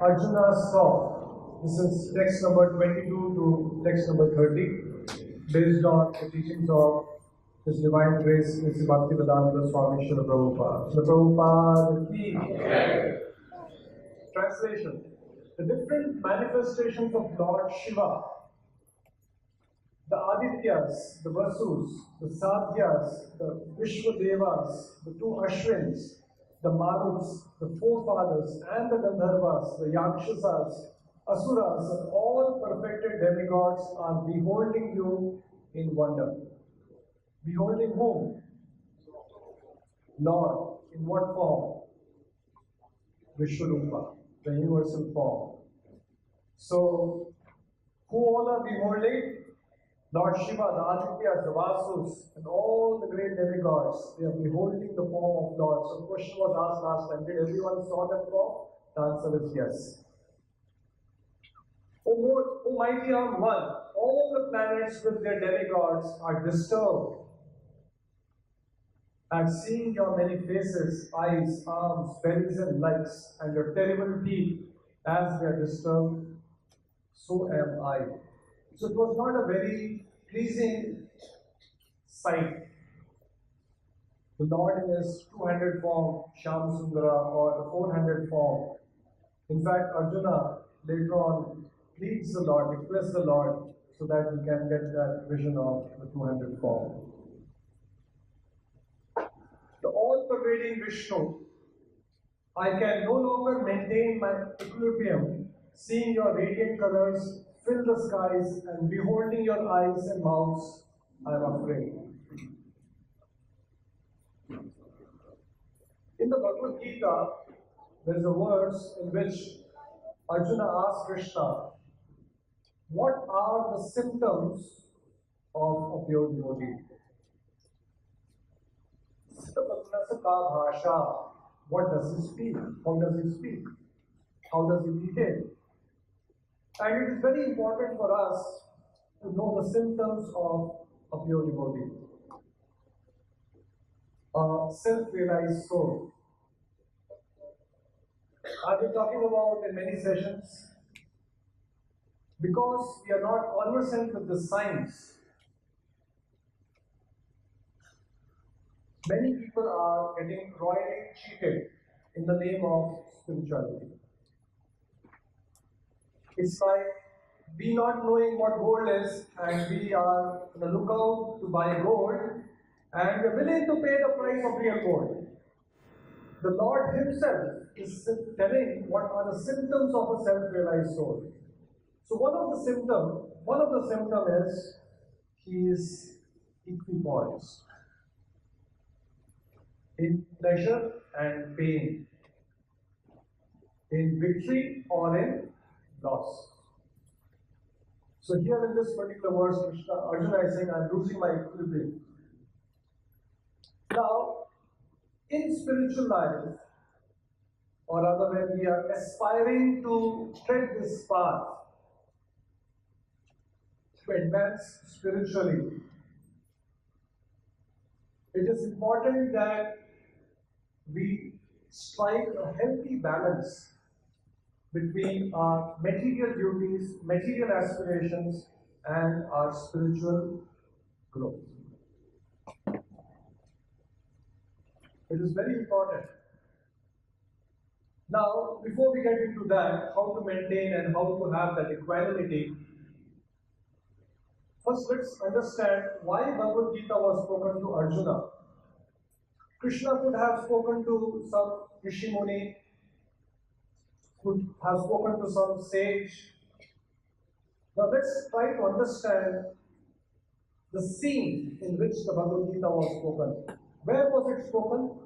Arjuna saw. This is text number 22 to text number 30, based on the teachings of His Divine Grace, Mr. Bhaktivedanta Swami Srila Prabhupada. Srila Prabhupada ki. Translation. The different manifestations of Lord Shiva, the Adityas, the Vasus, the Sadhyas, the Vishwadevas, the two Ashwins, the Maruts, the forefathers, and the Gandharvas, the Yakshasas, Asuras, and all perfected demigods are beholding you in wonder. Beholding whom? Lord. In what form? Vishwarupa, the universal form. So, who all are beholding? Lord Shiva, the Adityas, the Vasus, and all the great demigods, they are beholding the form of Lord. So the question was asked last time, did everyone saw that form? The answer is yes. O mighty armed one, all the planets with their demigods are disturbed at seeing your many faces, eyes, arms, bellies and legs, and your terrible teeth. As they are disturbed, so am I. So it was not a very pleasing sight. The Lord in His 200 form, Shyam Sundara, or the 400 form. In fact, Arjuna later on pleads the Lord, requests the Lord, so that he can get that vision of the 200 form. The all-pervading Vishnu, I can no longer maintain my equilibrium, seeing your radiant colors fill the skies and beholding your eyes and mouths, I am afraid. In the Bhagavad Gita, there is a verse in which Arjuna asks Krishna, what are the symptoms of a pure devotee? What does he speak? How does he speak? How does he behave? And it is very important for us to know the symptoms of a pure devotee. A self-realized soul. I've been talking about in many sessions, because we are not conversant with the science, many people are getting royally cheated in the name of spirituality. It's like we not knowing what gold is, and we are on the lookout to buy gold, and we're willing to pay the price of real gold. The Lord Himself is telling what are the symptoms of a self-realized soul. So one of the symptoms is he is equipoised in pleasure and pain, in victory or in loss. So here in this particular verse, Arjuna is saying, I'm losing my equilibrium. Now, in spiritual life, or rather when we are aspiring to tread this path, to advance spiritually, it is important that we strike a healthy balance between our material duties, material aspirations, and our spiritual growth. It is very important. Now, before we get into that, how to maintain and how to have that equanimity, first let's understand why Bhagavad Gita was spoken to Arjuna. Krishna could have spoken to some Rishi Muni, could have spoken to some sage. Now let's try to understand the scene in which the Bhagavad Gita was spoken. Where was it spoken?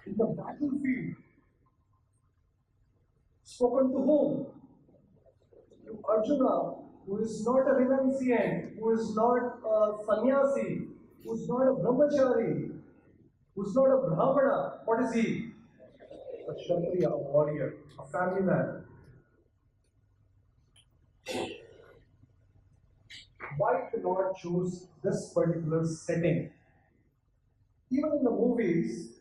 In the battlefield. Spoken to whom? To Arjuna, who is not a renunciant, who is not a sannyasi, who is not a brahmachari, who is not a brahmana. What is he? A kshatriya, a warrior, a family man. Why did the Lord choose this particular setting? Even in the movies,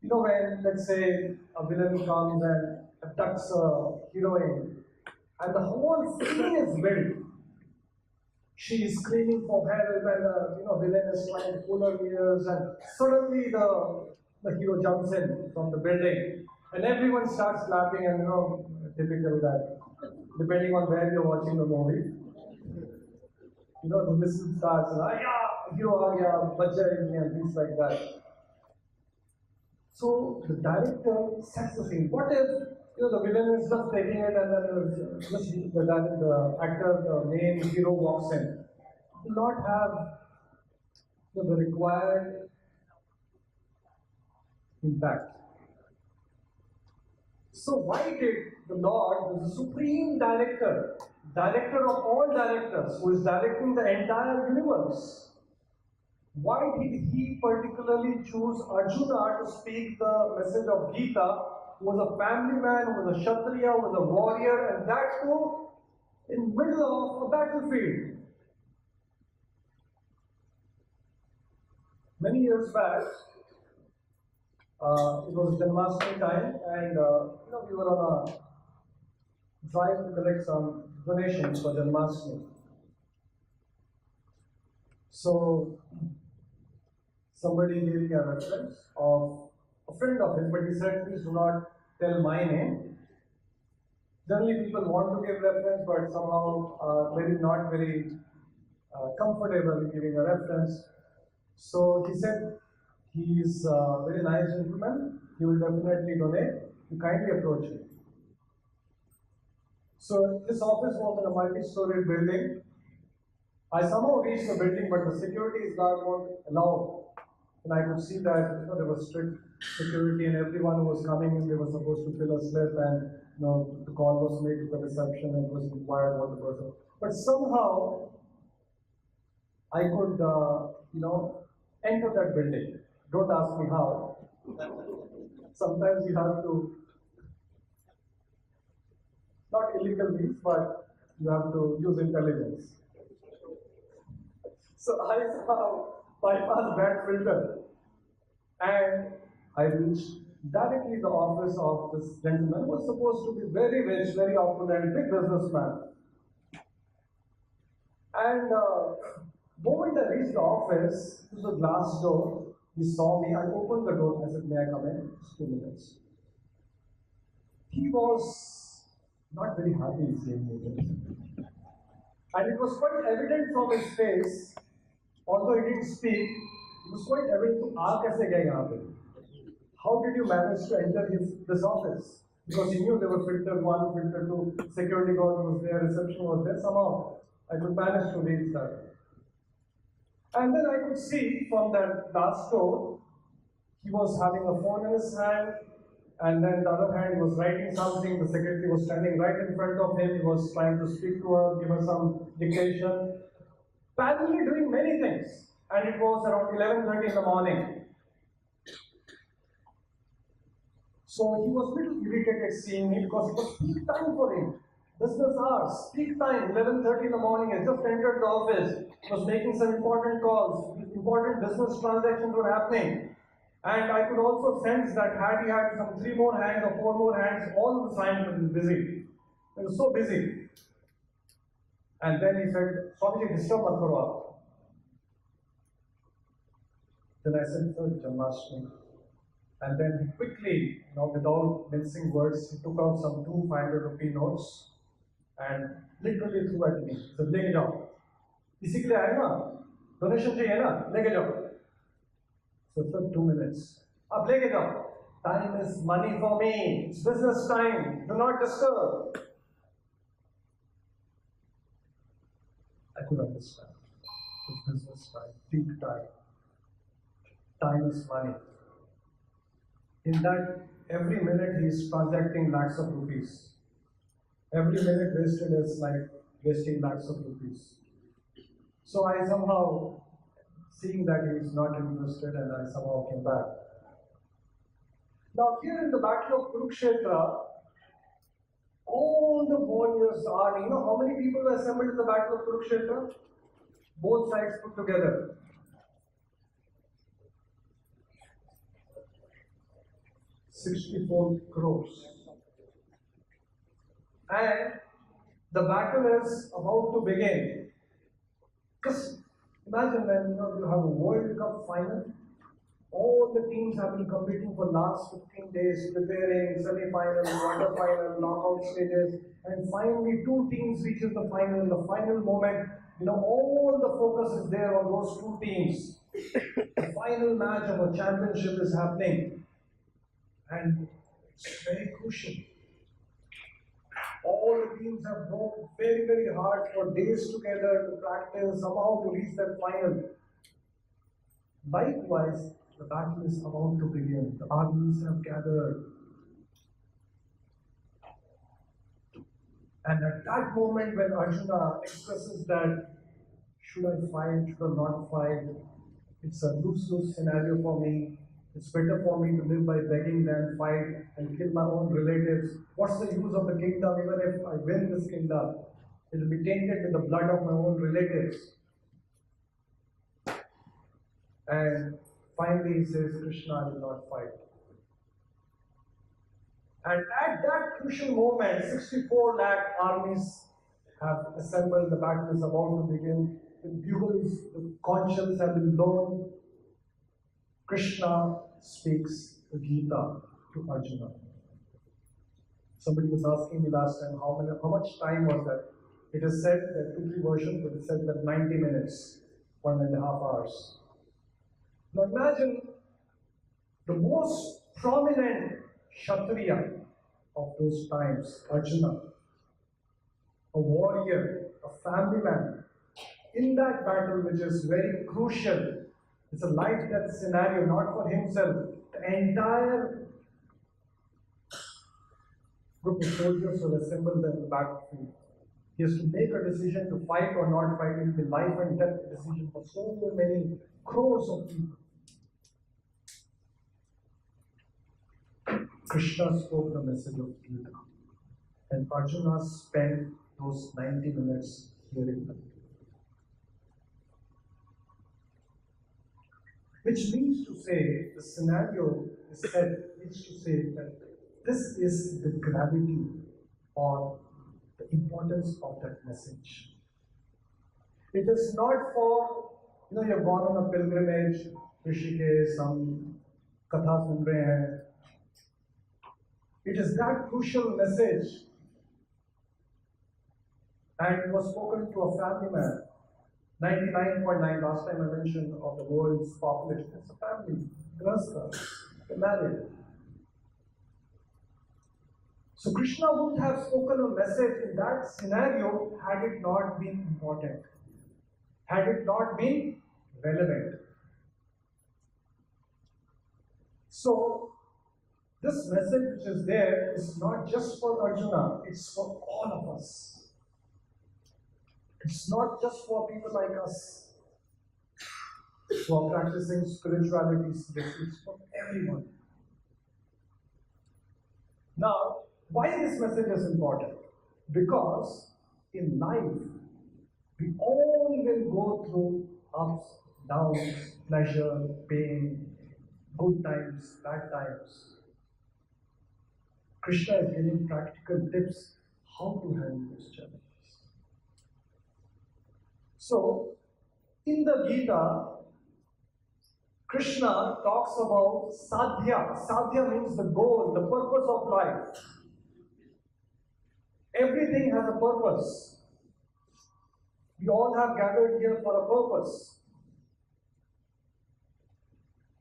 when, let's say, a villain comes and abducts a heroine, and the whole scene is built. She is screaming for help, and villain is trying to pull her ears, and suddenly the hero jumps in from the building, and everyone starts clapping, and typical that, depending on where you're watching the movie, the whistle starts, and yeah, hero aa gaya, bachcha hai, and things like that. So the director sets the scene. What if the villain is just taking it, and then just the actor, the main hero walks in? Will not have the required impact. So why did the Lord, who is the supreme director, director of all directors, who is directing the entire universe, why did he particularly choose Arjuna to speak the message of Gita, who was a family man, who was a Kshatriya, who was a warrior, and that too in middle of a battlefield? Many years back, it was Janmashtami time, and we were on a drive to collect some donations for Janmashtami. So somebody gave me a reference of a friend of his, but he said, please do not tell my name. Generally, people want to give reference, but somehow not very comfortable in giving a reference. So he said, he is a very nice gentleman, he will definitely donate, you kindly approach him. So this office was in a multi-storied building. I somehow reached the building, but the security guard won't allow. And I could see that there was strict security, and everyone who was coming in, they were supposed to fill a slip, and the call was made to the reception, and it was inquired what the person. But somehow I could, enter that building. Don't ask me how. Sometimes you have to, not illegal means, but you have to use intelligence. So I somehow bypassed that filter, and I reached directly the office of this gentleman who was supposed to be very rich, very opulent, big businessman. And the moment I reached the office, it was a glass door. He saw me. I opened the door. I said, may I come in? Just 2 minutes. He was not very happy seeing me. And it was quite evident from his face, although he didn't speak, it was quite evident to ask, how did you manage to enter this office? Because he knew there were filter 1, filter 2, security guard was there, reception was there. Somehow I could manage to reach that. And then I could see from that glass door, he was having a phone in his hand, and then the other hand he was writing something. The secretary was standing right in front of him. He was trying to speak to her, give her some dictation, parallelly doing many things. And it was around 11:30 in the morning. So he was a little irritated seeing me because it was peak time for him. Business hours, peak time, 11:30 in the morning. He just entered the office, was making some important calls, important business transactions were happening. And I could also sense that had he had some 3 more hands or 4 more hands, all the time he was busy. He was so busy. And then he said, Swamiji, disturb mat karo aap. Then I said, sir, Janmashtami. And then he quickly, without mincing words, he took out some 2 500 rupee notes and literally threw at me. He said, leke jao. Isi ke liye aaye na? Donation chahiye na? Leke jao. So sir, 2 minutes. Ab leke jao. Time is money for me. It's business time. Do not disturb. I could understand. It's business time, peak time. Time is money. In that, every minute he is transacting lakhs of rupees. Every minute wasted is like wasting lakhs of rupees. So I somehow, seeing that he is not interested, and I somehow came back. Now here in the battle of Kurukshetra, all the warriors are, how many people were assembled in the battle of Kurukshetra? Both sides put together. 64 crores. and the battle is about to begin. Just imagine when you have a World Cup final. All the teams have been competing for last 15 days, preparing semi-final, quarter-final, knockout stages, and finally two teams reaches the final. In the final moment, all the focus is there on those two teams. The final match of a championship is happening, and it's very crucial. All the teams have worked very, very hard for days together to practice, somehow to reach that final. Likewise, the battle is about to begin. The armies have gathered. And at that moment when Arjuna expresses that, should I fight, should I not fight? It's a lose-lose scenario for me. It's better for me to live by begging than fight and kill my own relatives. What's the use of the kingdom? Even if I win this kingdom, it will be tainted with the blood of my own relatives. And finally he says, Krishna, I will not fight. And at that crucial moment, 64 lakh armies have assembled. The battle is about to begin. The bugles, the conches have been blown. Krishna speaks the Gita to Arjuna. Somebody was asking me last time, how much time was that? It is said that 2-3 versions, but it is said that 90 minutes, 1.5 hours. Now imagine the most prominent Kshatriya of those times, Arjuna, a warrior, a family man, in that battle which is very crucial. It's a life-death scenario, not for himself. The entire group of soldiers were assembled in the battlefield. He has to make a decision to fight or not fight. It will be life and death decision for so many crores of people. Krishna spoke the message of Gita, and Arjuna spent those 90 minutes hearing them. Which means to say, the scenario is said, means to say that this is the gravity or the importance of that message. It is not for, you've gone on a pilgrimage, Rishikesh, some katha sun rahe hain. It is that crucial message, and it was spoken to a family man. 99.9, last time I mentioned, of the world's population. It's a family, grahastha, they're married. So Krishna wouldn't have spoken a message in that scenario had it not been important, had it not been relevant. So this message which is there is not just for Arjuna, it's for all of us. It's not just for people like us who are practicing spirituality, it's for everyone. Now, why this message is important? Because in life, we all will go through ups, downs, pleasure, pain, good times, bad times. Krishna is giving practical tips how to handle those challenges. So, in the Gita, Krishna talks about Sadhya. Sadhya means the goal, the purpose of life. Everything has a purpose. We all have gathered here for a purpose.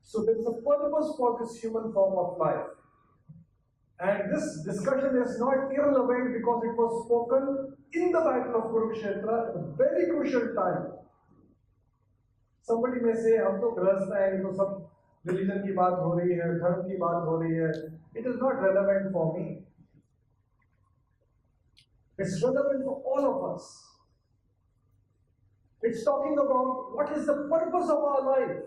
So there is a purpose for this human form of life. And this discussion is not irrelevant because it was spoken in the battle of Kurukshetra at a very crucial time. Somebody may say, हम तो गृहस्थ हैं, ये तो सब religion की बात हो रही है, धर्म की बात हो रही है. It is not relevant for me. It's relevant for all of us. It's talking about what is the purpose of our life.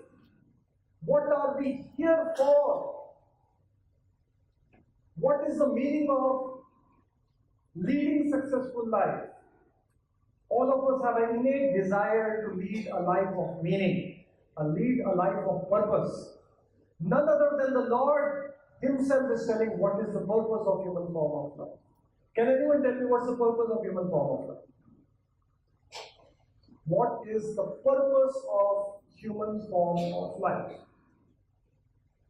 What are we here for? What is the meaning of leading successful life? All of us have an innate desire to lead a life of meaning, lead a life of purpose. None other than the Lord Himself is telling what is the purpose of human form of life. Can anyone tell me what's the purpose of human form of life? What is the purpose of human form of life?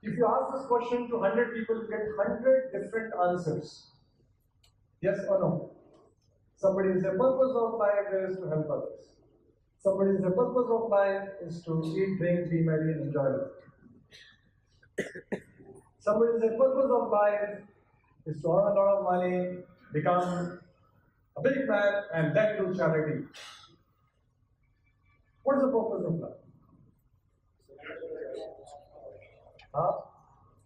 If you ask this question to 100 people, you get 100 different answers. Yes or no? Somebody says the purpose of life is to help others. Somebody says the purpose of life is to eat, drink, be merry, and enjoy life. Somebody says the purpose of life is to earn a lot of money, become a big man, and then do charity. What is the purpose of life? Huh?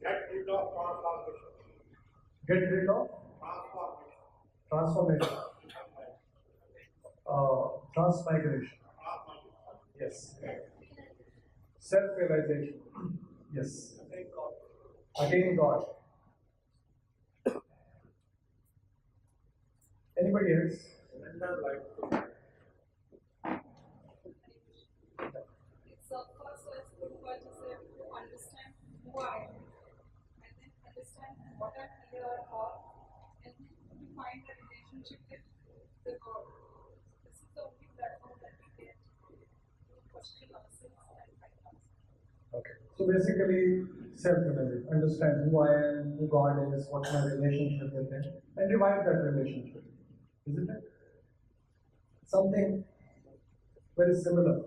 Get rid of transformation. Get rid of transformation. Transmigration. Yes. Self-realization. Yes. Again God. Anybody else? So first let's put what is it to understand who I am, and then understand what I'm here for, and then to find the relationship with the God. This is the only platform that we get to question ourselves and find ourselves. Okay. So basically, self-realization. Understand who I am, who God is, what's my relationship with Him, and revive that relationship. Isn't it? Something very similar.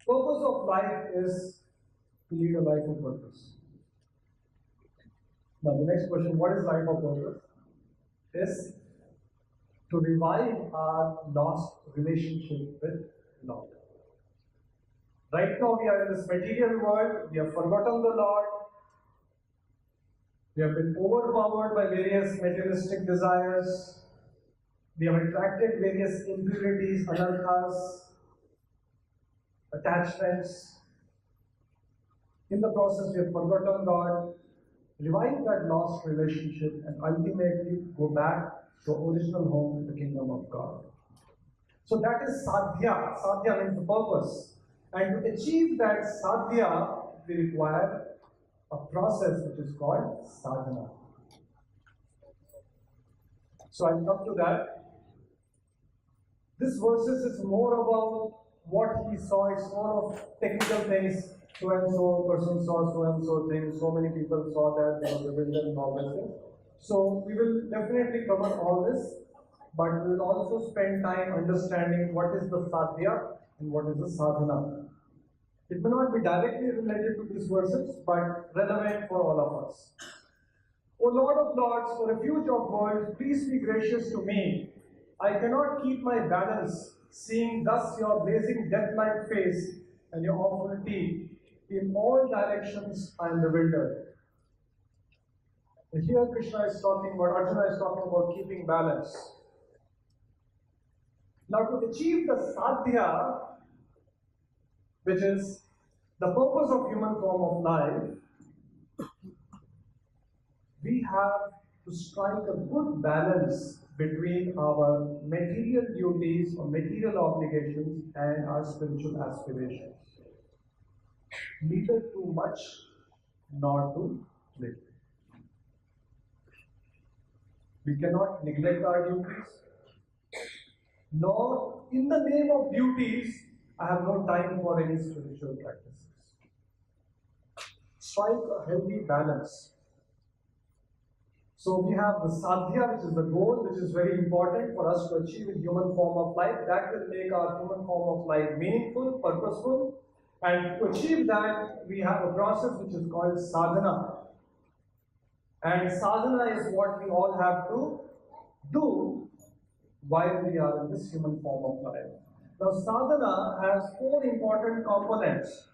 Purpose of life is to lead a life of purpose. Now the next question, what is life of purpose? Is to revive our lost relationship with Lord. Right now we are in this material world, we have forgotten the Lord, we have been overpowered by various materialistic desires, we have attracted various impurities, anarthas, attachments. In the process, we have forgotten God, revive that lost relationship, and ultimately go back to our original home, the kingdom of God. So that is Sadhya. Sadhya means the purpose. And to achieve that Sadhya, we require a process which is called Sadhna. So I'll come to that. This verses is more about what he saw. It's more of technical things. So and so person saw so and so things. So many people saw that there was a builder and all these things. So we will definitely cover all this, but we will also spend time understanding what is the Sadhya and what is the Sadhana. It may not be directly related to these verses, but relevant for all of us. O Lord of Lords, for refuge of worlds, please be gracious to me. I cannot keep my balance, seeing thus your blazing death-like face and your awful teeth. In all directions I am bewildered. And here Krishna is talking about, Arjuna is talking about keeping balance. Now to achieve the Sadhya, which is the purpose of human form of life, we have to strike a good balance between our material duties or material obligations and our spiritual aspirations. Neither too much nor too little. We cannot neglect our duties, nor in the name of duties, I have no time for any spiritual practices. Strike a healthy balance. So we have the Sadhya, which is the goal, which is very important for us to achieve in human form of life. That will make our human form of life meaningful, purposeful. And to achieve that, we have a process which is called Sadhana. And Sadhana is what we all have to do while we are in this human form of life. Now, Sadhana has 4 important components.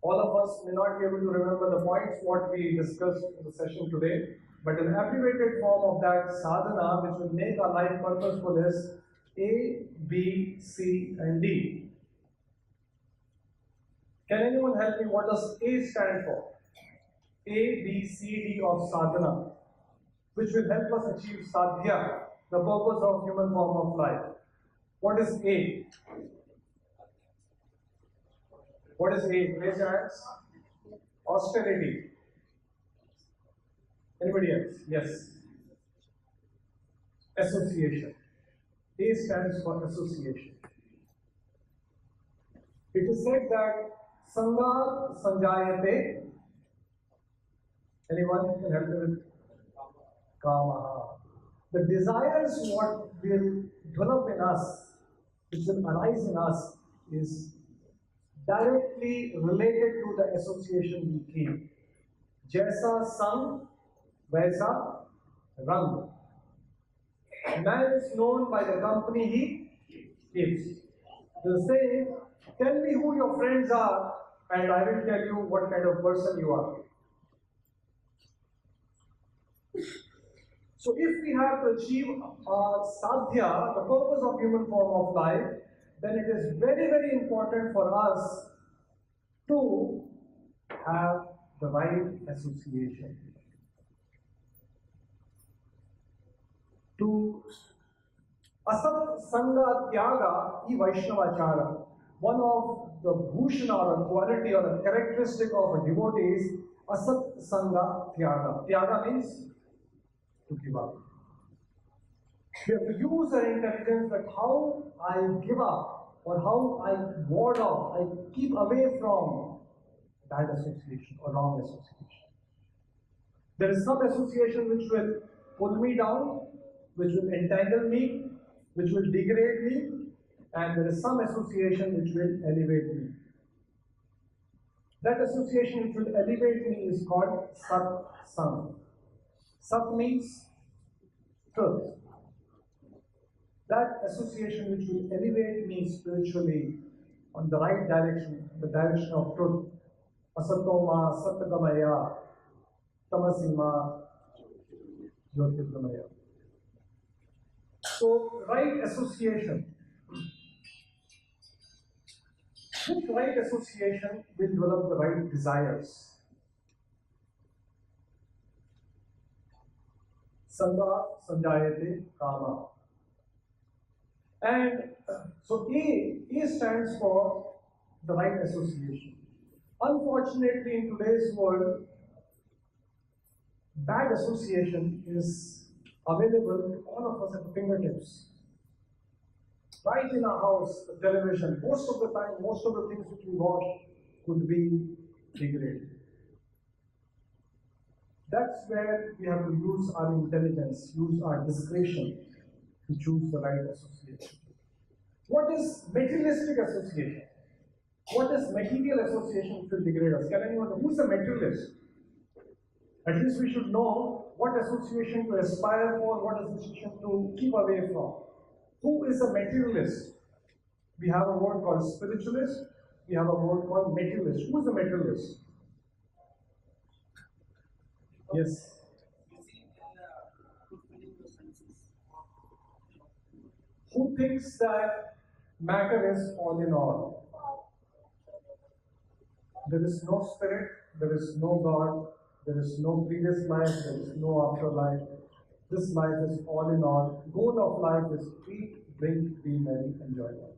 All of us may not be able to remember the points what we discussed in the session today, but an abbreviated form of that sadhana, which will make our life purposeful, is A, B, C, and D. Can anyone help me? What does A stand for? A, B, C, D of sadhana, which will help us achieve sadhya, the purpose of human form of life. What is A? What is A? Raise your hands. Austerity. Anybody else? Yes. association. A stands for association. It is said that Sangha Sanjayate. Anyone can help me with Kama. The desires what will develop in us, which will arise in us, is directly related to the association we keep. Jaisa sang, vaisa rang. Man is known by the company he keeps. The saying, tell me who your friends are, and I will tell you what kind of person you are. So if we have to achieve Sadhya, the purpose of human form of life, then it is very, very important for us to have the right association. To Asat Sangha Tyaga I Vaishnavachara, one of the bhushana or a quality or a characteristic of a devotee is Asat Sangha Tyaga. Tyaga means to give up. We have to use our intelligence that how I give up or how I ward off, I keep away from bad association or wrong association. There is some association which will pull me down, which will entangle me, which will degrade me, and there is some association which will elevate me. That association which will elevate me is called Sat-Sang. Sat means truth. That association which will elevate me spiritually on the right direction, the direction of truth. Asatoma Satgamaya Tamasima Jyotirgamaya. So, right association. With right association will develop the right desires. Sangha Sanjayate Kama. And so A stands for the right association. Unfortunately, in today's world, bad association is available to all of us at the fingertips. Right in our house, the television, most of the time, most of the things which we watch could be degraded. That's where we have to use our intelligence, use our discretion to choose the right association. What is materialistic association? What is material association which will degrade us? Can anyone know? Who's a materialist? At least we should know what association to aspire for, what association to keep away from. Who is a materialist? We have a word called spiritualist, we have a word called materialist. Who is a materialist? Yes. Who thinks that matter is all in all? There is no spirit, there is no God, there is no previous life, there is no afterlife. This life is all in all. Goal of life is eat, drink, be merry, enjoy life.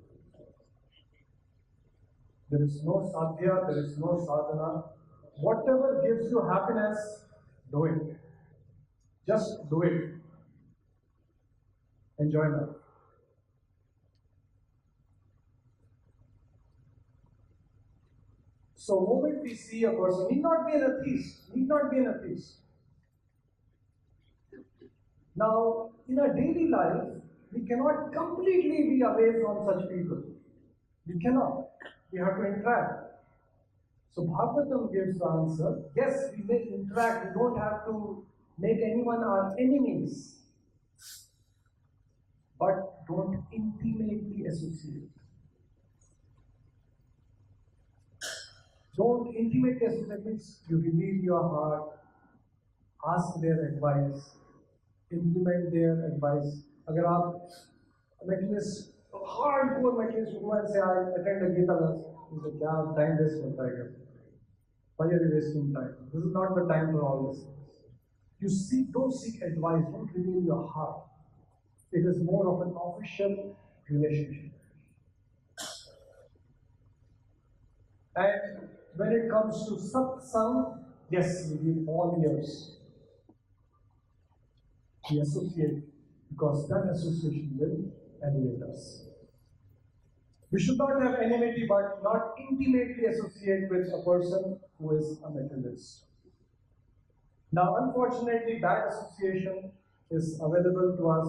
There is no Sadhya, there is no Sadhana. Whatever gives you happiness, do it. Just do it. Enjoy life. So, the moment we see a person, need not be an atheist. Now, in our daily life, we cannot completely be away from such people. We cannot. We have to interact. So, Bhagavatam gives the answer. Yes, we may interact. We don't have to make anyone our enemies. But don't intimately associate. Don't intimately associate means you reveal your heart, ask their advice, implement their advice. Agar aap materialist, hardcore materialist go and say, I attend a Gita class, you say, kya time waste hota hai? Why are you wasting time? This is not the time for all this. Don't seek advice, don't reveal your heart. It is more of an official relationship. And when it comes to satsang, yes, we give all ears. We associate because that association will elevate us. We should not have enmity, but not intimately associate with a person who is a materialist. Now, unfortunately, that association is available to us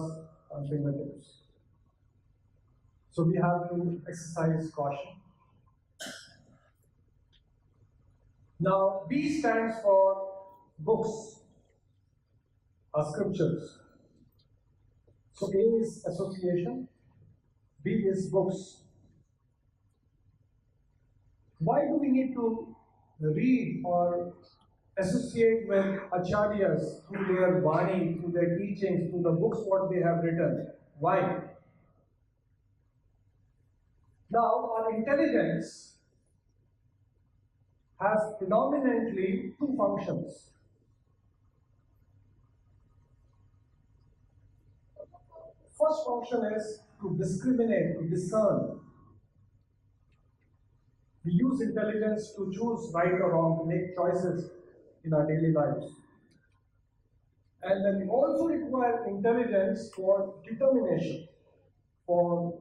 on fingertips. So we have to exercise caution. Now, B stands for books, or scriptures. So A is association, B is books. Why do we need to read or associate with acharyas through their vani, through their teachings, through the books what they have written? Why? Now, our intelligence has predominantly two functions. First function is to discriminate, to discern. We use intelligence to choose right or wrong, to make choices in our daily lives. And then we also require intelligence for determination, for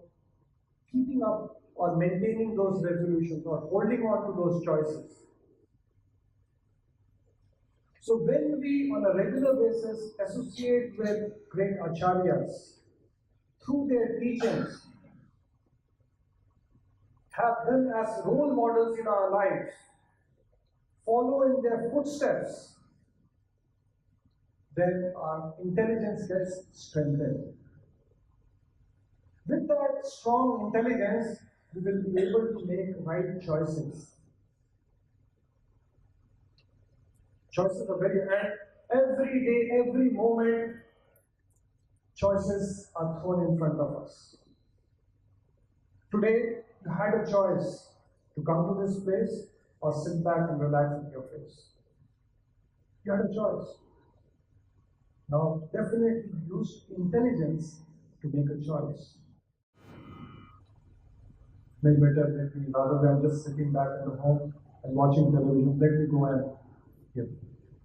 keeping up or maintaining those resolutions or holding on to those choices. So when we on a regular basis associate with great acharyas through their teachings, have them as role models in our lives, follow in their footsteps, then our intelligence gets strengthened. With that strong intelligence, we will be able to make right choices. Choices are every day, every moment, choices are thrown in front of us. Today, you had a choice to come to this place or sit back and relax at your place. You had a choice. Now, definitely use intelligence to make a choice. Maybe better rather than just sitting back at the home and watching television, let me go and give.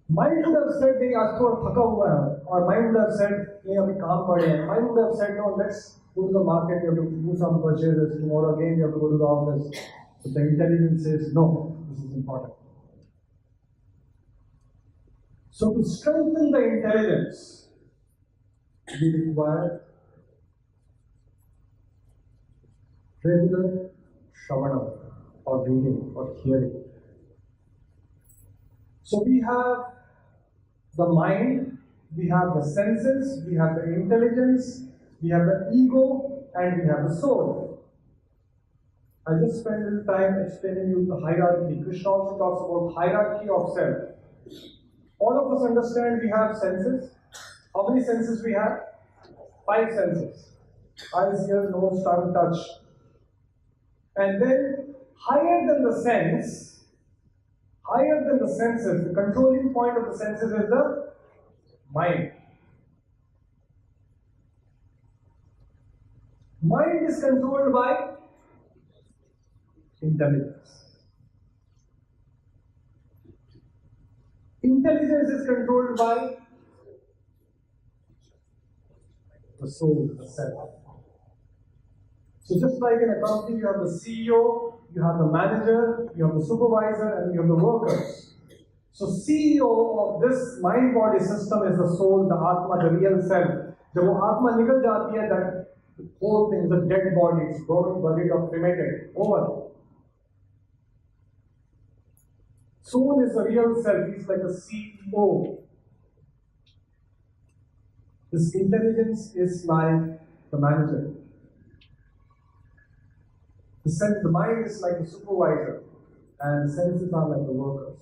Mind would have said, they asked for thaka hua hai, or mind would have said, hey, abhi kaam pade hai. Mind would have said, no, let's go to the market, you have to do some purchases. Tomorrow again, you have to go to the office. But the intelligence says, no, this is important. So to strengthen the intelligence, we require regular shravana or reading or hearing. So we have the mind, we have the senses, we have the intelligence, we have the ego, and we have the soul. I just spent a little time explaining you the hierarchy. Krishna also talks about hierarchy of self. All of us understand we have senses. How many senses we have? 5 senses. Eyes, ears, nose, tongue, touch. And then higher than the senses, the controlling point of the senses is the mind. Mind is controlled by intelligence. Intelligence is controlled by the soul, the self. So just like in a company, you have the CEO, you have the manager, you have the supervisor, and you have the workers. So CEO of this mind-body system is the soul, the Atma, the real self. जब वो आत्मा निकल जाती है, that whole thing is a dead body, it's broken, buried or cremated, over. Soul is the real self, he's like a CEO. This intelligence is like the manager. The mind is like the supervisor, and the senses are like the workers.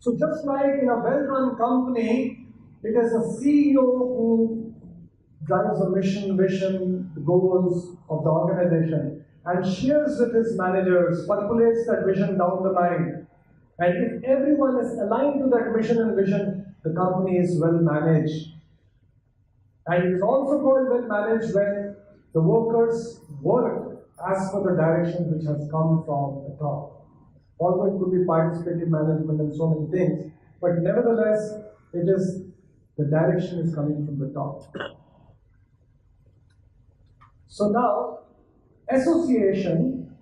So just like in a well-run company, it is a CEO who drives the mission, vision, the goals of the organization, and shares with his managers, percolates that vision down the line. And if everyone is aligned to that mission and vision, the company is well managed. And it is also called well managed when the workers work as per the direction which has come from the top. Although it could be participative management and so many things, but nevertheless, it is The direction is coming from the top. So now, association,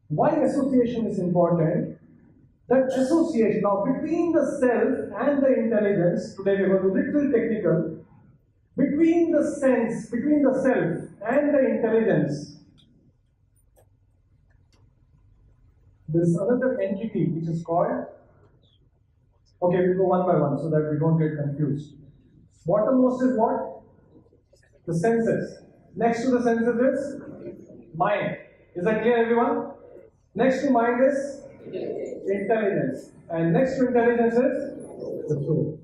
why association is important? That association, now between the self and the intelligence, today we are going to be little technical, between the self and the intelligence, there is another entity which is called, okay, we'll go one by one so that we don't get confused. Bottommost is what? The senses. Next to the senses is mind. Is that clear, everyone? Next to mind is intelligence. And next to intelligence is the soul.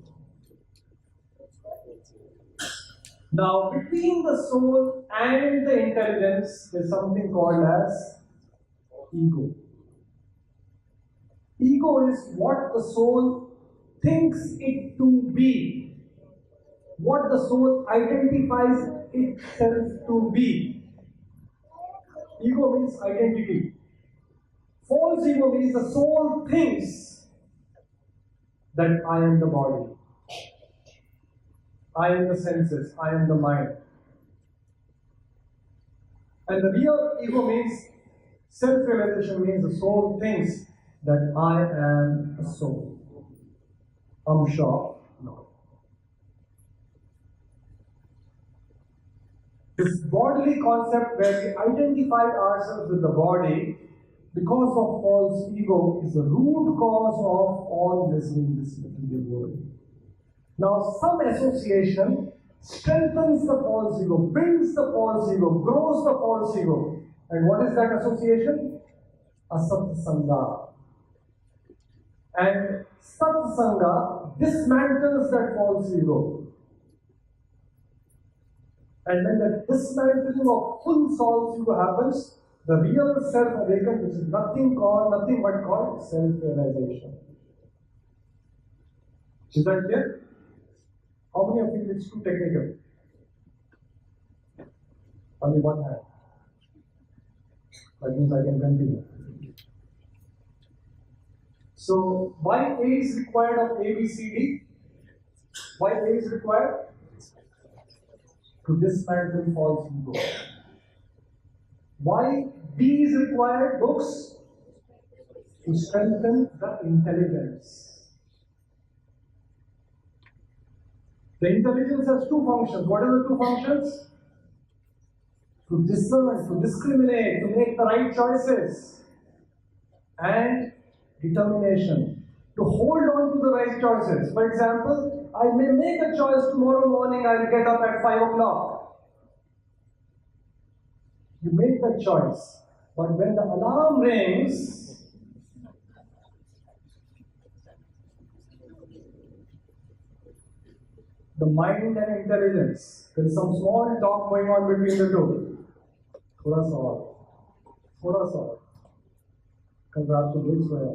Now, between the soul and the intelligence is something called as ego. Ego is what the soul thinks it to be, what the soul identifies itself to be. Ego means identity. False ego means the soul thinks that I am the body, I am the senses, I am the mind. And the real ego means self-realization, means the soul thinks that I am a soul. No. This bodily concept where we identified ourselves with the body because of false ego is the root cause of all misery in this material world. Now, some association strengthens the false ego, builds the false ego, grows the false ego. And what is that association? Asatsanga. And satsanga dismantles that false ego. And when the dismantling of full false ego happens, the real self awakens, which is nothing but called self-realization. Is that clear? How many of you it's too technical? Only one hand. That means I can continue. So, why A is required of A, B, C, D? Why A is required? To dismantle false ego. Why B is required? Books? To strengthen the intelligence. The intelligence has two functions. What are the two functions? To discern, to discriminate, to make the right choices. And determination, to hold on to the right choices. For example, I may make a choice tomorrow morning, I'll get up at 5 o'clock. You make that choice. But when the alarm rings, the mind and intelligence, there is some small talk going on between the two. Thoda sa. कल रात को late सोया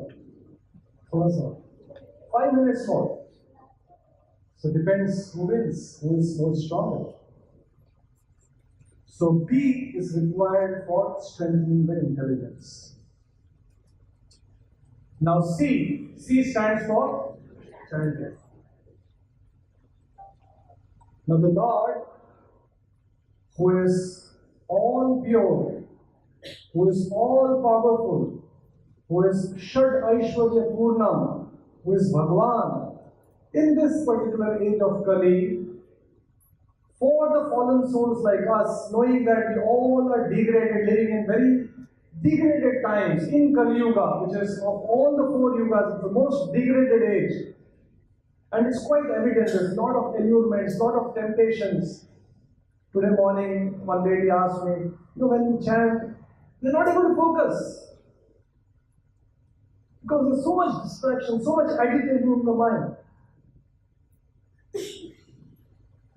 थोड़ा सा 5 minutes more. So depends who wins, who is more stronger. So B is required for strengthening the intelligence. Now C stands for chariot. Now the Lord, who is all pure, who is all powerful, who is Shad Aishwarya Purnam, who is Bhagwan, in this particular age of Kali, for the fallen souls like us, knowing that we all are degraded, living in very degraded times, in Kali Yuga, which is of all the 4 yugas, the most degraded age. And it's quite evident, there's a lot of allurements, a lot of temptations. Today morning, one lady asked me, when we chant, we're not able to focus. Because there's so much distraction, so much agitation in the mind.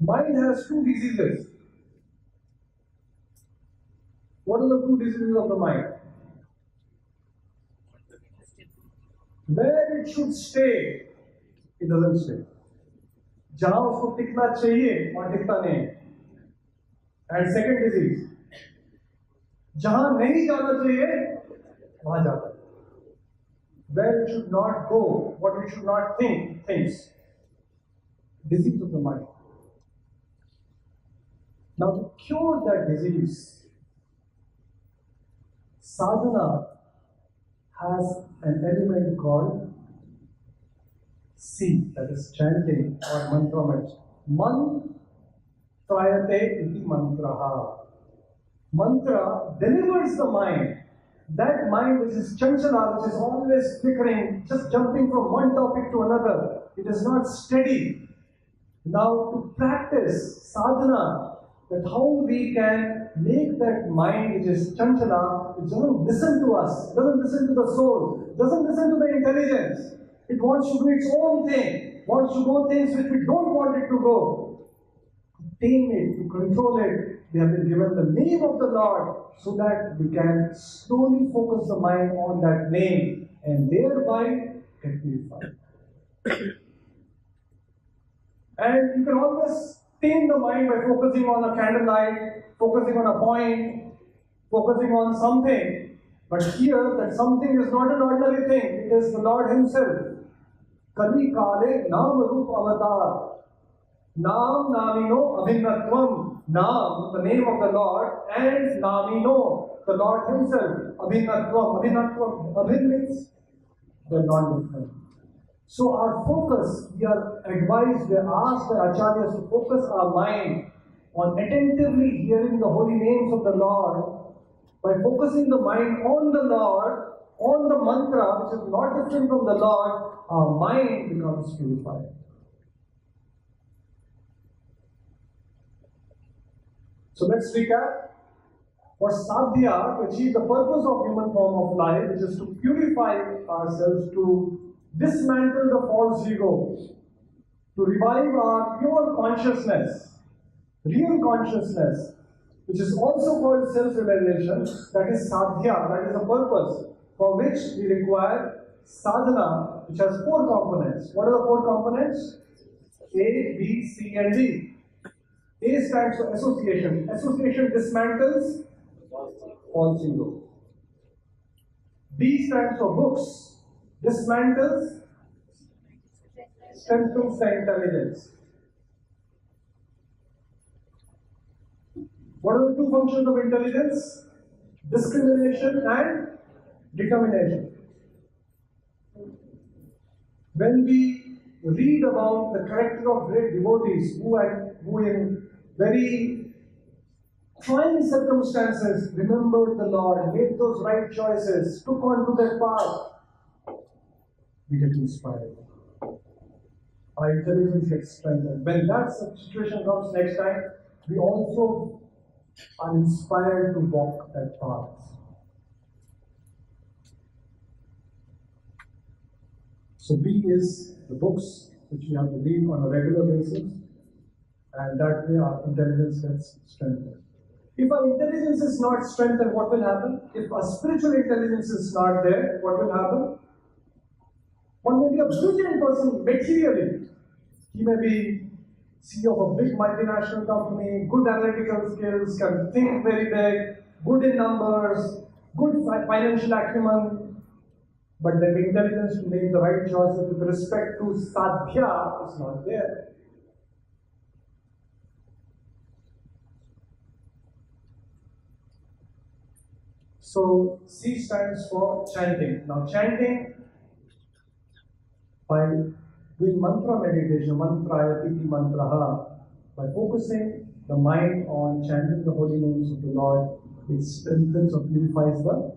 Mind has 2 diseases. What are the 2 diseases of the mind? Where it should stay, it doesn't stay. जहां उसको टिकना चाहिए वहां टिकता नहीं. And second disease, जहां नहीं जाना चाहिए वहां जाता है. Where it should not go, what it should not think, it thinks. disease of the mind. Now, to cure that disease, sadhana has an element called C, that is chanting or mantra. Mantrayate iti mantraha. Mantra delivers the mind. That mind which is chanchala, which is always flickering, just jumping from one topic to another. It is not steady. Now, to practice sadhana, that how we can make that mind which is chanchala, it doesn't listen to us, doesn't listen to the soul, doesn't listen to the intelligence. It wants to do its own thing, wants to go things which we don't want it to go. To tame it, to control it, we have been given the name of the Lord so that we can slowly focus the mind on that name and thereby get purified. And you can always tame the mind by focusing on a candlelight, focusing on a point, focusing on something. But here, that something is not an ordinary thing, it is the Lord Himself. Kali Kale Nam Rup Avatar. Nam Namino Abhinatvam. Nam, the name of the Lord, and Namino, the Lord Himself. Abhinatvam. Abhin means they are not different. So our focus, we are advised, we are asked by Acharyas to focus our mind on attentively hearing the holy names of the Lord. By focusing the mind on the Lord, on the mantra, which is not different from the Lord, our mind becomes purified. So let's recap. For Sadhya, to achieve the purpose of human form of life, which is to purify ourselves, to dismantle the false ego, to revive our pure consciousness, real consciousness, which is also called self-realization, that is sadhya, that is the purpose, for which we require sadhana, which has 4 components. What are the 4 components? A, B, C, and D. A stands for association. Association dismantles false ego. B stands for books. Dismantles, strengthens the intelligence. What are the 2 functions of intelligence? Discrimination and determination. When we read about the character of great devotees who in very trying circumstances remembered the Lord, made those right choices, took on to that path, we get inspired. Our intelligence gets strengthened. When that situation comes next time, we also are inspired to walk that path. So B is the books which we have to read on a regular basis, and that way our intelligence gets strengthened. If our intelligence is not strengthened, what will happen? If our spiritual intelligence is not there, what will happen? One may be a brilliant person materially. He may be CEO of a big multinational company, good analytical skills, can think very big, good in numbers, good financial acumen, but the intelligence to make the right choices with respect to sadhya is not there. So C stands for chanting. Now chanting, by doing mantra meditation, mantrayati mantraha, by focusing the mind on chanting the holy names of the Lord, it strengthens or purifies the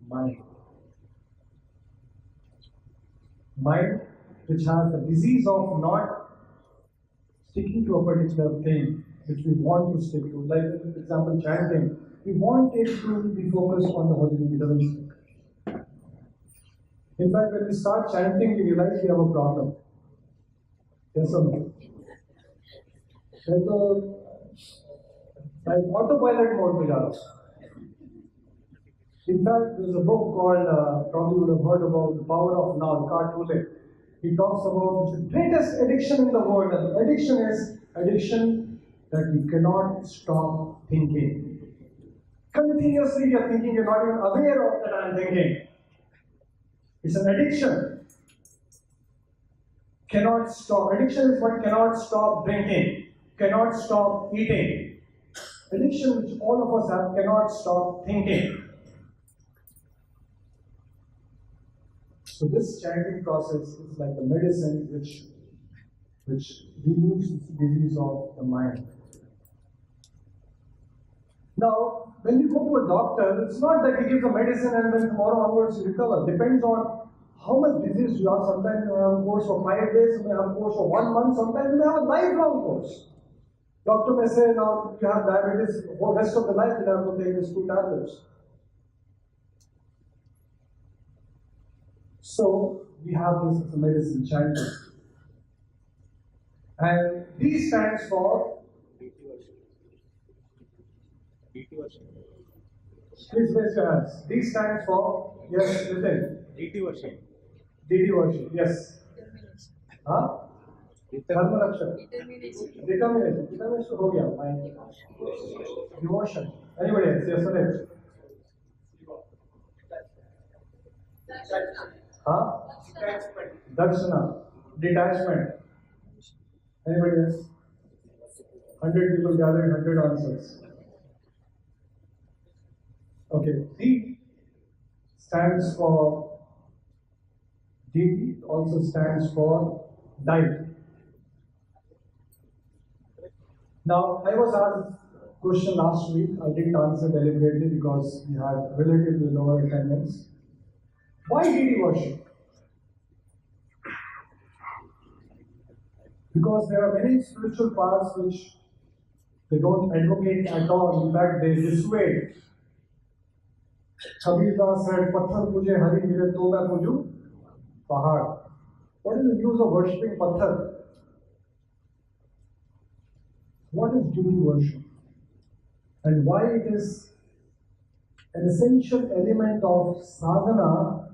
mind. Mind which has the disease of not sticking to a particular thing which we want to stick to. Like, for example, chanting. We want it to be focused on the holy name, it doesn't stick. In fact, when we start chanting, we realize we have a problem. Yes or no? Like autopilot mode pe ja raha. In fact, there's a book called, probably would have heard about The Power of Now, Cartule. He talks about the greatest addiction in the world. And addiction is addiction that you cannot stop thinking. Continuously you're thinking, you're not even aware of that I'm thinking. It's an addiction. cannot stop. Addiction is what cannot stop drinking, cannot stop eating. Addiction, which all of us have, cannot stop thinking. So this chanting process is like the medicine which removes the disease of the mind. Now, when you go to a doctor, it's not that he gives a medicine and then tomorrow onwards you recover. Depends on how much disease you have. Sometimes you have a course for 5 days, you may have a course for 1 month, sometimes you may have a lifelong course. Doctor may say, now you have diabetes, for the rest of the life you have to take these 2 tablets. So, we have this as a medicine, chanting. And D stands for, please raise your hands. D stands for, yes, Nitin. Deity worship. Deity worship, yes. Huh? Dharma Rakshak. Determination. Determination हो गया. My devotion. Anybody else? Yes, Sunil. Huh? Darshana. Detachment. Anybody else? 100 people gathered, 100 answers. Okay. D stands for Deity, also stands for Diety. Now, I was asked a question last week. I didn't answer deliberately because we had relatively lower attendance. Why deity worship? Because there are many spiritual paths which they don't advocate at all. In fact, they dissuade. Kabir Das said, "Patthar puje Hari mile to main puju pahad." What is the use of worshipping Patthar? What is deity worship? And why it is an essential element of sadhana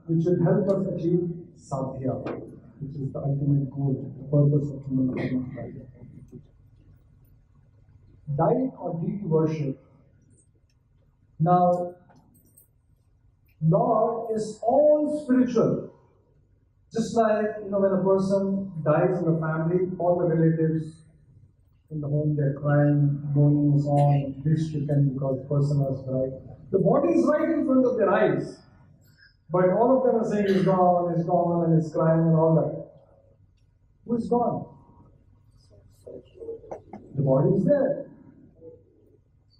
which will help us achieve Sadhya, which is the ultimate goal, the purpose of human life. Diet or deity worship. Now, Lord is all spiritual. Just like, when a person dies in the family, all the relatives in the home, they're crying, mourning, so on, grief-stricken because the person has died. The body is right in front of their eyes. But all of them are saying, it's gone, and it's crying and all that. Who is gone? The body is there.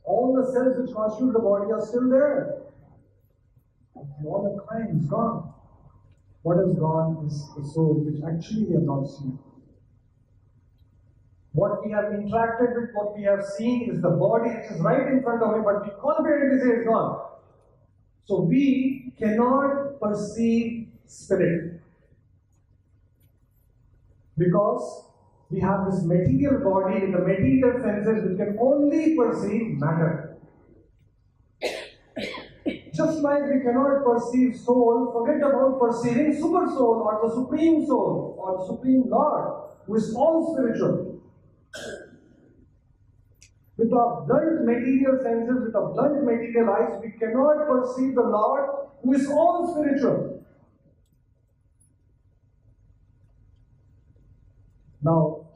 All the cells which constitute the body are still there. All the crying is gone. What is gone is the soul, which actually we have not seen. What we have interacted with, what we have seen is the body which is right in front of me, but we confidently say it's gone. So we cannot perceive spirit because we have this material body with the material senses which can only perceive matter. Just like we cannot perceive soul, forget about perceiving super soul or the supreme soul or the supreme Lord who is all spiritual. With our blunt material senses, with our blunt material eyes, we cannot perceive the Lord who is all spiritual. Now,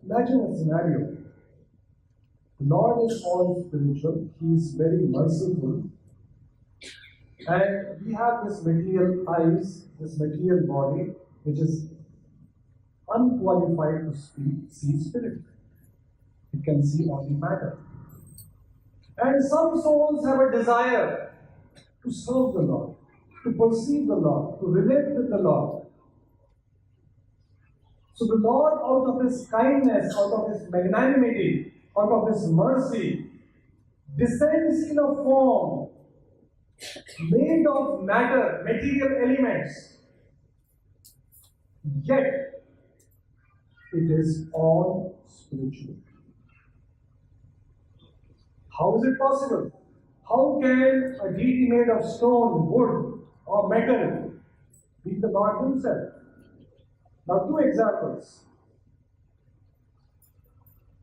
imagine a scenario. The Lord is all spiritual, He is very merciful, and we have this material eyes, this material body, which is unqualified to see spirit. It can see only matter. And some souls have a desire to serve the Lord, to perceive the Lord, to relate with the Lord. So the Lord, out of His kindness, out of His magnanimity, out of His mercy, descends in a form made of matter, material elements. Yet, it is all spiritual. How is it possible? How can a deity made of stone, wood, or metal be the Lord Himself? Now, 2 examples.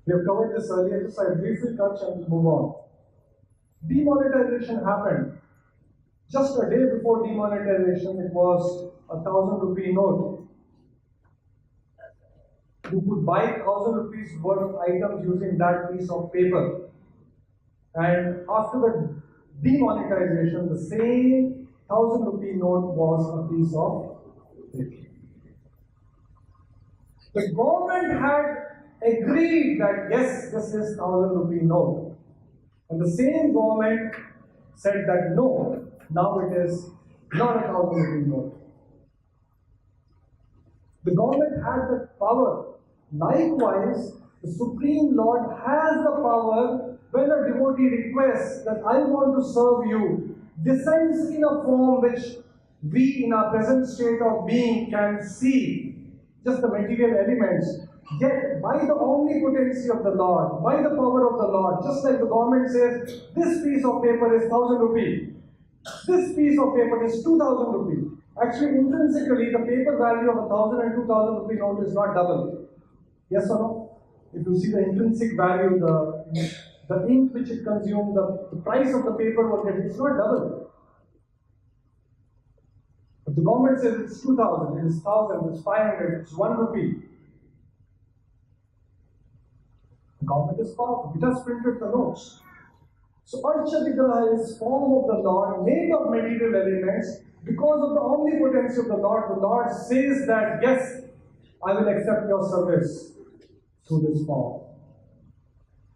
We have covered this earlier, just I briefly touch and move on. Demonetization happened. Just a day before demonetization, it was a 1,000 rupee note. You could buy 1,000 rupees worth of items using that piece of paper. And after the demonetization, the same 1,000 rupee note was a piece of paper. The government had agreed that yes, this is 1,000 rupee note. And the same government said that no, now it is not a 1,000 rupee note. The government had the power. Likewise, the Supreme Lord has the power when a devotee requests that I want to serve you, descends in a form which we in our present state of being can see, just the material elements. Yet, by the omnipotency of the Lord, by the power of the Lord, just like the government says, this piece of paper is 1,000 rupees, this piece of paper is 2,000 rupees. Actually, intrinsically, the paper value of 1,000 and 2,000 rupee note is not double. Yes or no? If you see the intrinsic value, the ink which it consumes, the price of the paper, it's not double. If the government says it's 2,000, it is 1,000, it's 500, it's 1 rupee. The government is powerful. It has printed the notes. So Archa Vigraha is form of the Lord, made of material elements. Because of the omnipotency of the Lord says that yes, I will accept your service through this form.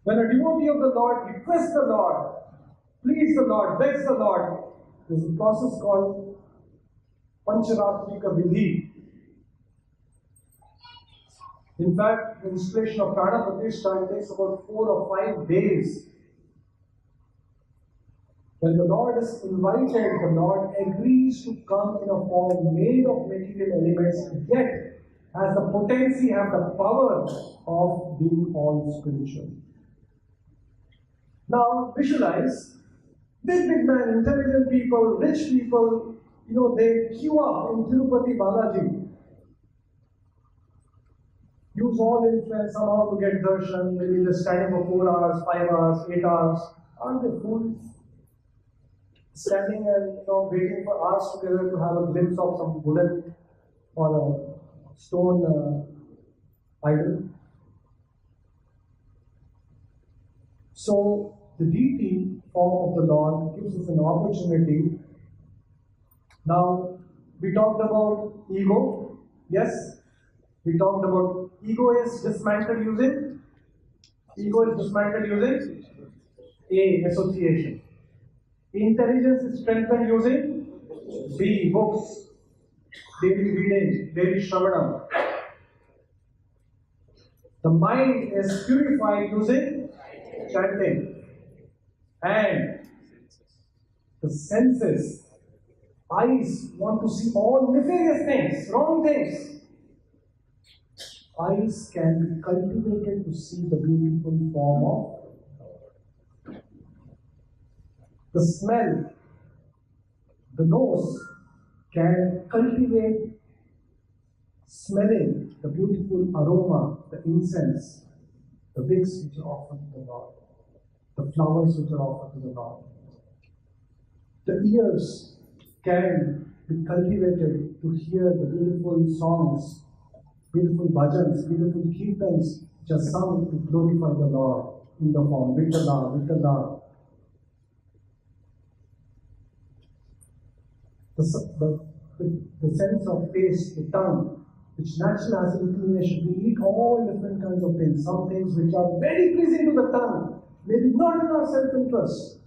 When a devotee of the Lord requests the Lord, pleads the Lord, begs the Lord, there is a process called Pancharatrika Vidhi. In fact, the installation of Prana Pratishtha takes about 4 or 5 days. When the Lord is invited, the Lord agrees to come in a form made of material elements, yet has the potency, have the power of being all spiritual. Now, visualize, big man, intelligent people, rich people, they queue up in Tirupati Balaji. Use all influence somehow to get darshan, maybe they're standing for 4 hours, 5 hours, 8 hours. Aren't they fools? Standing and waiting for hours together to have a glimpse of some Buddha or a stone idol. So the deity form of the Lord gives us an opportunity. Now we talked about ego. Yes, we talked about ego is dismantled using A, association. Intelligence is strengthened using B, books, daily reading, daily shravanam. The mind is purified using chanting. And the senses, eyes want to see all nefarious things, wrong things. Eyes can be cultivated to see the beautiful form of the smell. The nose can cultivate smelling the beautiful aroma, the incense, the wicks which are offered to the Lord, the flowers which are offered to the Lord. The ears can be cultivated to hear the beautiful songs, beautiful bhajans, beautiful kirtans which are sung to glorify the Lord in the form Vittala, Vittala. The sense of taste, the tongue, which naturally has inclination to eat all different kinds of things. Some things which are very pleasing to the tongue, maybe not in our self-interest.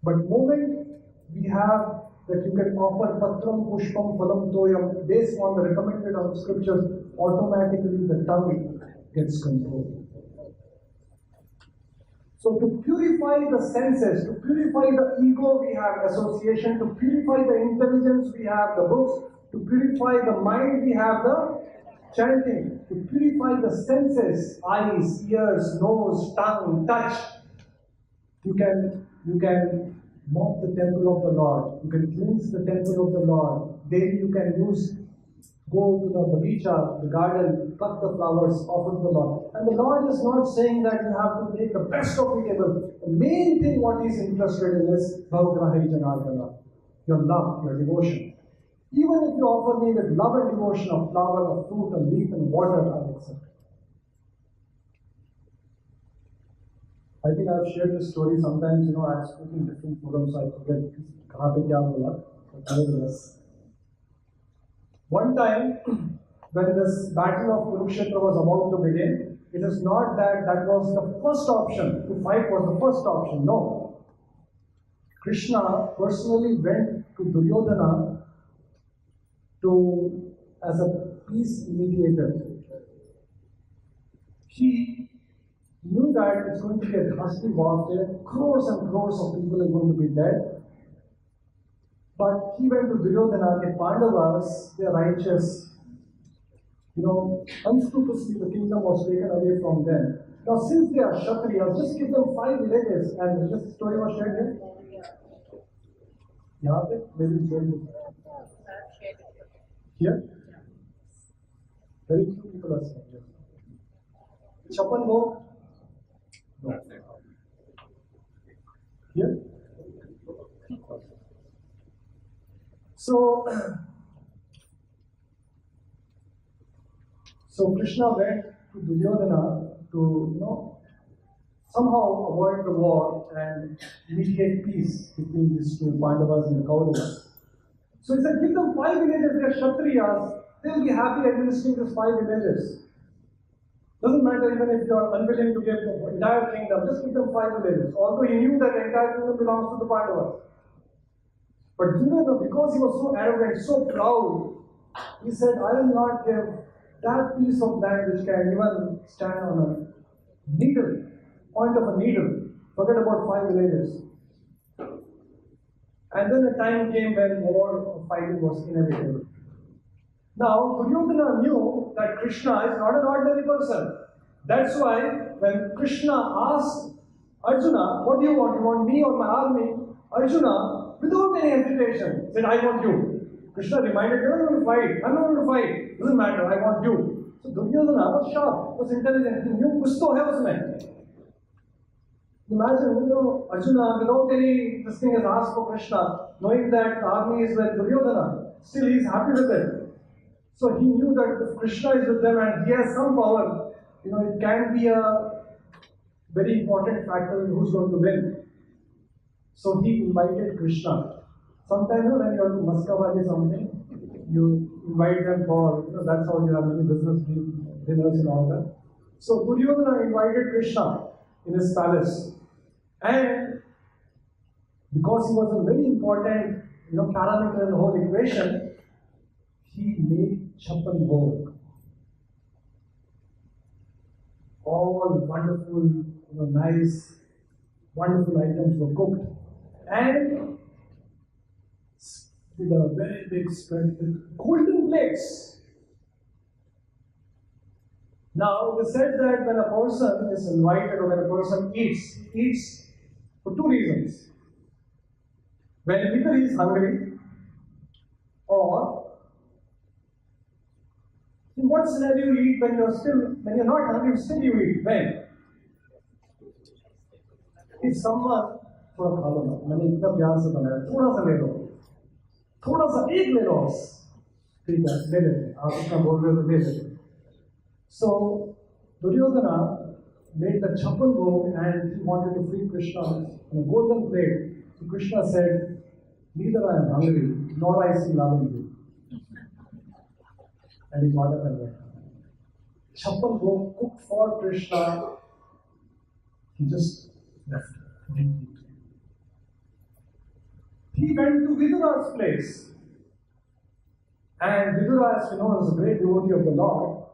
But moment we have that you can offer patram, pushpam, phalam, toyam based on the recommended of scriptures, automatically the tongue gets controlled. So to purify the senses, to purify the ego, we have association. To purify the intelligence, we have the books. To purify the mind, we have the chanting. To purify the senses, eyes, ears, nose, tongue, touch, you can mop the temple of the Lord. You can cleanse the temple of the Lord. Daily you can go to the bagicha, the garden, pluck the flowers, offer to the Lord. And the Lord is not saying that you have to make the best of it ever. The main thing what He is interested in is Bhavagrahi Janardana, your love, your devotion. Even if you offer me with love and devotion of flower, of fruit, a leaf, and water, I'll accept. I think I've shared this story sometimes, I've spoken in different forums, so I forget kahan pe kya bola, but nevertheless. One time, when this battle of Kurukshetra was about to begin, it is not that was the first option, to fight was the first option, no. Krishna personally went to Duryodhana as a peace mediator. He knew that it's going to be a ghastly warfare, crores and crores of people are going to be dead. But he went to Duryodhana, the Pandavas, they are righteous. Unscrupulously the kingdom was taken away from them. Now since they are Kshatriyas, just give them 5 villages, and this story was shared here. Yeah, maybe it's shared here. Very few people are saying this. Chapan go. No. Here? So Krishna went to Duryodhana to, somehow avoid the war and mediate peace between these two Pandavas and the Kauravas. So he said, give them 5 villages, they are Kshatriyas, they'll be happy administering these 5 villages. Doesn't matter even if you are unwilling to give the entire kingdom, just give them 5 villages. Although he knew that the entire kingdom belongs to the Pandavas. But Duryodhana, because he was so arrogant, so proud, he said, I will not give that piece of land which can even stand on a needle, point of a needle. Forget about 5 villages. And then a time came when war fighting was inevitable. Now, Duryodhana knew that Krishna is not an ordinary person. That's why when Krishna asked Arjuna, what do you want? You want me or my army? Arjuna, without any hesitation, said, I want you. Krishna reminded, you're not going to fight. I'm not going to fight. Doesn't matter, I want you. So Duryodhana was sharp, was intelligent. He knew kuch to hai usme. Imagine, Arjuna, without any, this thing has asked for Krishna, knowing that the army is with Duryodhana. Still, he is happy with it. So he knew that if Krishna is with them and he has some power, it can be a very important factor in who's going to win. So he invited Krishna. Sometimes when you are to Maskawali something, you invite them for, that's how you have many business dinners and all that. So Duryodhana invited Krishna in his palace. And because he was a very important parameter in the whole equation, he made Chapan Bhog. All wonderful, nice, wonderful items were cooked. And with a very big spread with golden plates. Now, it is said that when a person is invited or when a person eats, he eats for 2 reasons. When either he is hungry or in what scenario you eat when you're not hungry, still you eat. When? If someone, थोड़ा खा लो ना, मैंने इतना प्यार से बनाया, थोड़ा सा ले लो, थोड़ा सा एक ले लो, ठीक है, ले लेते, आप इतना बोल रहे हो तो ले लेते. So Duryodhana made the Chapan Bhog and he wanted to feed Krishna on a golden plate. So Krishna said, neither I am hungry, nor I see loving you. And he got up and went. Chapan Bhog cooked for Krishna. He just left. He went to Vidura's place. And Vidura, as you know, was a great devotee of the Lord.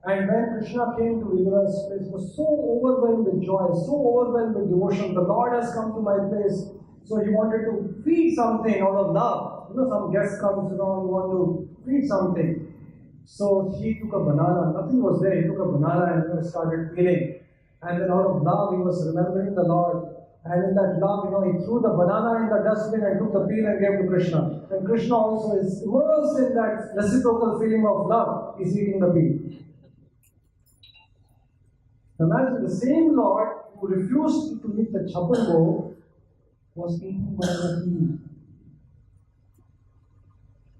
And when Krishna came to Vidura's place, he was so overwhelmed with joy, so overwhelmed with devotion. The Lord has come to my place. So he wanted to feed something out of love. Some guest comes, you want to feed something. So he took a banana. Nothing was there. He took a banana and started peeling. And then out of love, he was remembering the Lord. And in that love, he threw the banana in the dustbin and took the peel and gave to Krishna. And Krishna also is immersed in that reciprocal feeling of love. He's eating the peel. Imagine the same Lord who refused to eat the Chapan Bhog was eating banana peel.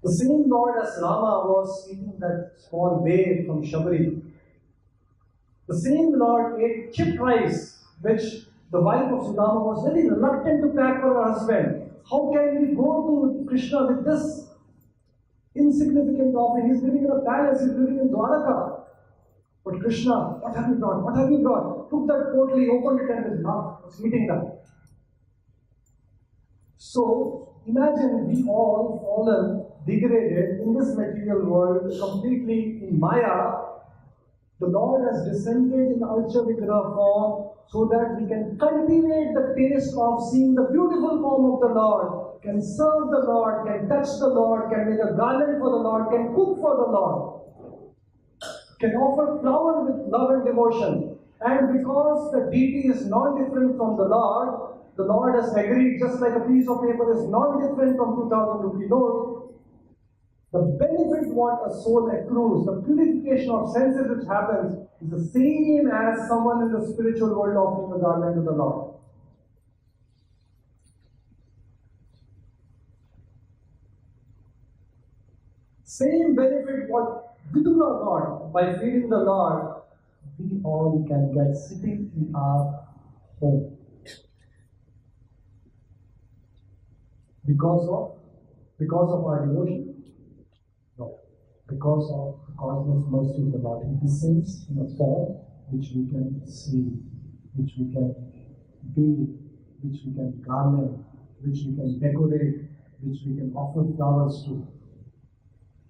The same Lord as Rama was eating that small babe from Shabari. The same Lord ate chipped rice, which the wife of Sudama was very reluctant to pack for her husband. How can we go to Krishna with this insignificant offering? He's living in a palace, he's living in Dwaraka. But Krishna, what have you brought? What have you brought? Took that portly, opened it, and his mouth was meeting them. So, imagine we all fallen, degraded in this material world, completely in Maya. The Lord has descended in Archa Vigraha form so that we can cultivate the taste of seeing the beautiful form of the Lord, can serve the Lord, can touch the Lord, can make a garland for the Lord, can cook for the Lord, can offer flower with love and devotion. And because the deity is not different from the Lord has agreed, just like a piece of paper is not different from 2000 rupee note. The benefit what a soul accrues, the purification of senses which happens, is the same as someone in the spiritual world offering a garland to the Lord. Same benefit what Vidura got by feeding the Lord, we all can get sitting in our home. Because of our devotion? No. Because of the cosmos mercy of the Lord. He descends in a form which we can see, which we can be, which we can garland, which we can decorate, which we can offer flowers to.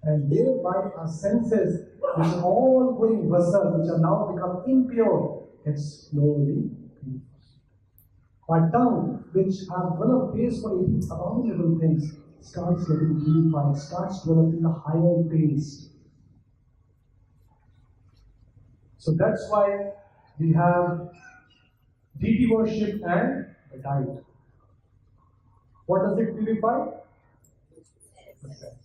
And thereby our senses, which are all going vessel, which are now become impure, get slowly purified. Our tongue, which have developed taste for eating abominable things, starts getting purified, starts developing a higher taste. So that's why we have deity worship and the diet. What does it purify? The senses.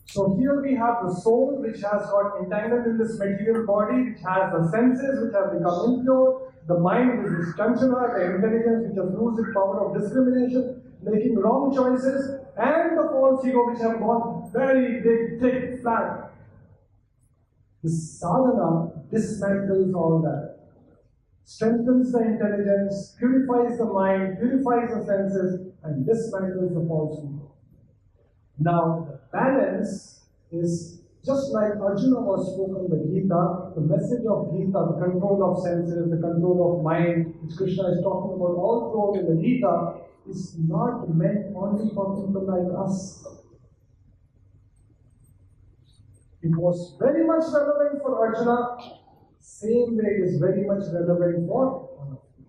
So here we have the soul which has got entangled in this material body, which has the senses which have become impure, the mind which is chanchana, the intelligence which has lost its power of discrimination, making wrong choices, and the false ego which have gone very big, thick, flat. This sadhana dismantles all that, strengthens the intelligence, purifies the mind, purifies the senses, and dismantles the false ego. Now, the balance is just like Arjuna was spoken the Gita, the message of Gita, the control of senses, the control of mind, which Krishna is talking about all throughout in the Gita, is not meant only for people like us. It was very much relevant for Arjuna, same way it is very much relevant for one of you.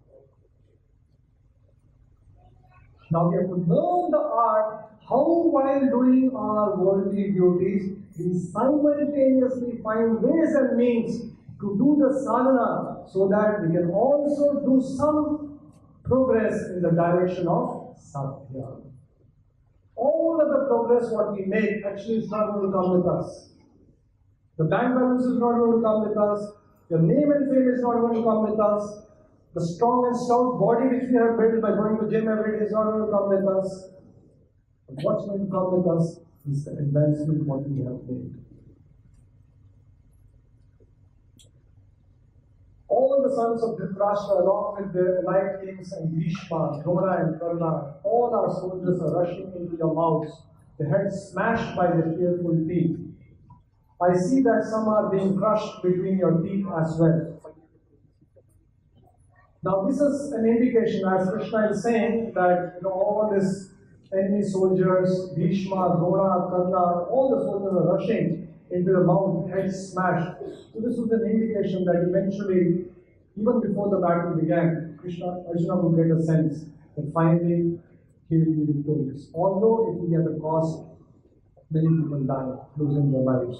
Now we have to learn the art how, while doing our worldly duties, we simultaneously find ways and means to do the sadhana so that we can also do some progress in the direction of Sadhya. All of the progress what we make actually is not going to come with us. The bank balance is not going to come with us. Your name and fame is not going to come with us. The strong and stout body which we have built by going to gym every day is not going to come with us. But what's going to come with us is the advancement what we have made. All the sons of Dhritarashtra, along with their allied kings and Bhishma, Drona and Karna, all our soldiers are rushing into your mouths, the heads smashed by their fearful teeth. I see that some are being crushed between your teeth as well. Now this is an indication, as Krishna is saying, that all these enemy soldiers, Bhishma, Drona, Karna, all the soldiers are rushing into the mount, heads smashed. So this was an indication that eventually, even before the battle began, Arjuna would get a sense that finally he will be victorious. Although it will be at the cost of many people dying, losing their lives.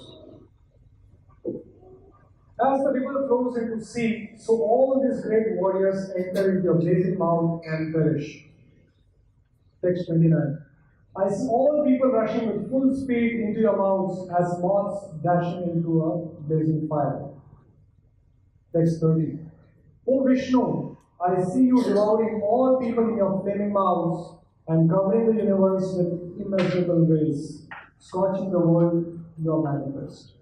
As the river flows into sea, so all these great warriors enter into a blazing mount and perish. Text 29. I see all people rushing with full speed into your mouths as moths dashing into a blazing fire. Text 30. O Vishnu, I see you devouring all people in your flaming mouths and covering the universe with immeasurable rays. scorching the world, you are manifest.